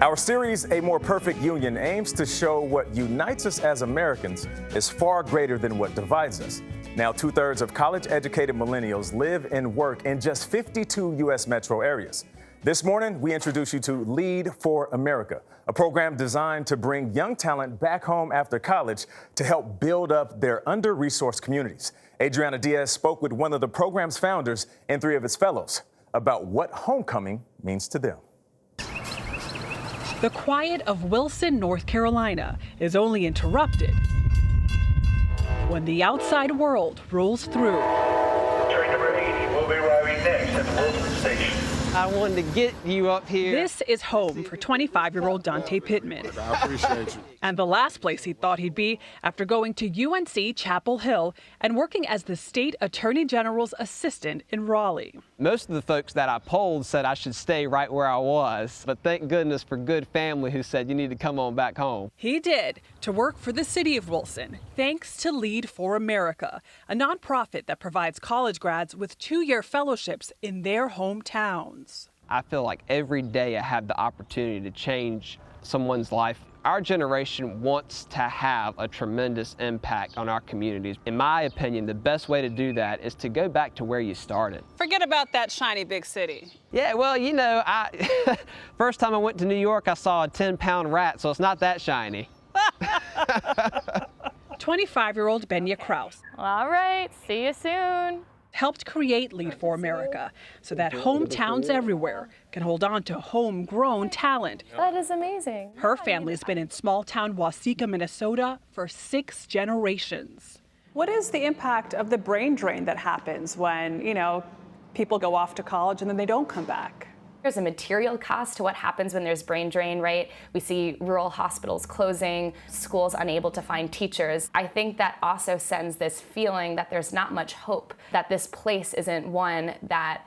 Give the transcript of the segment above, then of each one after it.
Our series, A More Perfect Union, aims to show what unites us as Americans is far greater than what divides us. Now, 2/3 of college-educated millennials live and work in just 52 U.S. metro areas. This morning, we introduce you to Lead for America, a program designed to bring young talent back home after college to help build up their under-resourced communities. Adriana Diaz spoke with one of the program's founders and 3 of its fellows about what homecoming means to them. The quiet of Wilson, North Carolina is only interrupted when the outside world rolls through. Train number 80 will be arriving next at Wilson Station. I wanted to get you up here. This is home for 25-year-old Dante Pittman. I appreciate you. And the last place he thought he'd be after going to UNC Chapel Hill and working as the state attorney general's assistant in Raleigh. Most of the folks that I polled said I should stay right where I was, but thank goodness for good family who said you need to come on back home. He did, to work for the city of Wilson, thanks to Lead for America, a nonprofit that provides college grads with 2-year fellowships in their hometowns. I feel like every day I have the opportunity to change someone's life. Our generation wants to have a tremendous impact on our communities. In my opinion, the best way to do that is to go back to where you started. Forget about that shiny big city. Yeah, well, you know, first time I went to New York, I saw a 10-pound rat, so it's not that shiny. 25-year-old Benya Kraus. All right, see you soon. Helped create Lead for America so that hometowns everywhere can hold on to homegrown talent. That is amazing. Her family's been in small-town Waseca, Minnesota for 6 generations. What is the impact of the brain drain that happens when, people go off to college and then they don't come back? There's a material cost to what happens when there's brain drain, right? We see rural hospitals closing, schools unable to find teachers. I think that also sends this feeling that there's not much hope, that this place isn't one that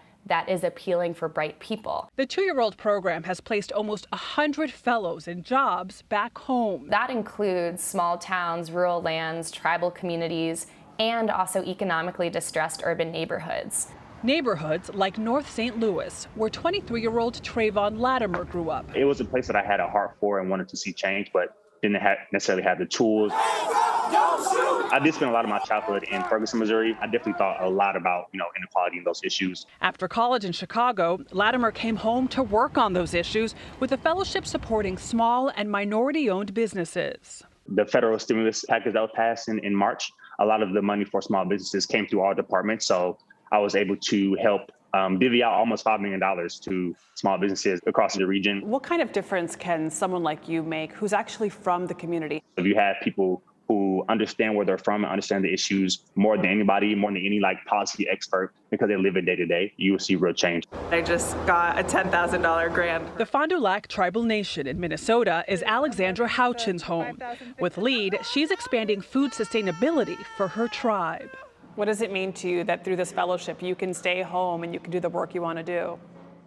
is appealing for bright people. The 2-year-old program has placed almost 100 fellows in jobs back home. That includes small towns, rural lands, tribal communities, and also economically distressed urban neighborhoods. Neighborhoods like North St. Louis, where 23-year-old Trayvon Latimer grew up. It was a place that I had a heart for and wanted to see change, but didn't necessarily have the tools. I did spend a lot of my childhood in Ferguson, Missouri. I definitely thought a lot about, inequality and those issues. After college in Chicago, Latimer came home to work on those issues with a fellowship supporting small and minority-owned businesses. The federal stimulus package that was passed in March, a lot of the money for small businesses came through our department, so I was able to help divvy out almost $5 million to small businesses across the region. What kind of difference can someone like you make who's actually from the community? If you have people who understand where they're from and understand the issues more than anybody, more than any policy expert, because they live it day to day, you will see real change. I just got a $10,000 grant. The Fond du Lac Tribal Nation in Minnesota is Alexandra Houchin's home. With Lead, she's expanding food sustainability for her tribe. What does it mean to you that through this fellowship you can stay home and you can do the work you want to do?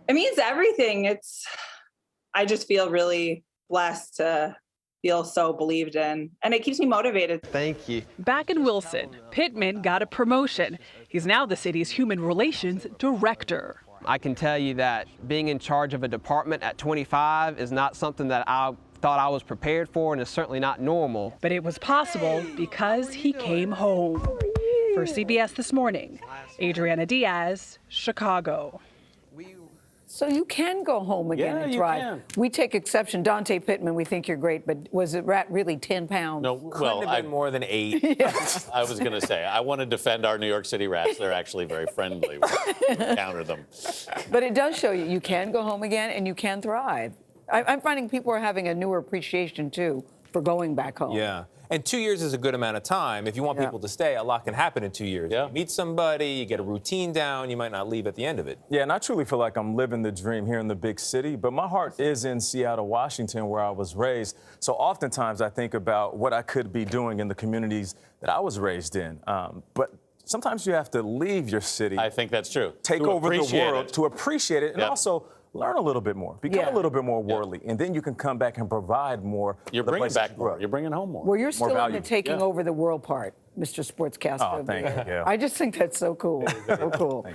It means everything. I just feel really blessed to feel so believed in, and it keeps me motivated. Thank you. Back in Wilson, Pittman got a promotion. He's now the city's human relations director. I can tell you that being in charge of a department at 25 is not something that I thought I was prepared for, and is certainly not normal. But it was possible because he came home. For CBS This Morning, Adriana Diaz, Chicago. So you can go home again and thrive. We take exception. Dante Pittman, we think you're great, but was the rat really 10 pounds? No, well, I more than 8. Yes. I was going to say, I want to defend our New York City rats. They're actually very friendly. We counter them. But it does show you can go home again and you can thrive. I'm finding people are having a newer appreciation, too, for going back home. Yeah. And 2 years is a good amount of time. If you want people to stay, a lot can happen in 2 years. Yeah. You meet somebody, you get a routine down, you might not leave at the end of it. Yeah, and I truly feel like I'm living the dream here in the big city, but my heart is in Seattle, Washington, where I was raised. So oftentimes I think about what I could be doing in the communities that I was raised in. But sometimes you have to leave your city. I think that's true. Take over the world to appreciate it and Yep. also learn a little bit more, become a little bit more worldly, and then you can come back and provide more. You're bringing back more. You're bringing home more. Well, you're still in value. the taking over the world part, Mr. Sportscaster. Oh, thank you. I just think that's so cool. So cool.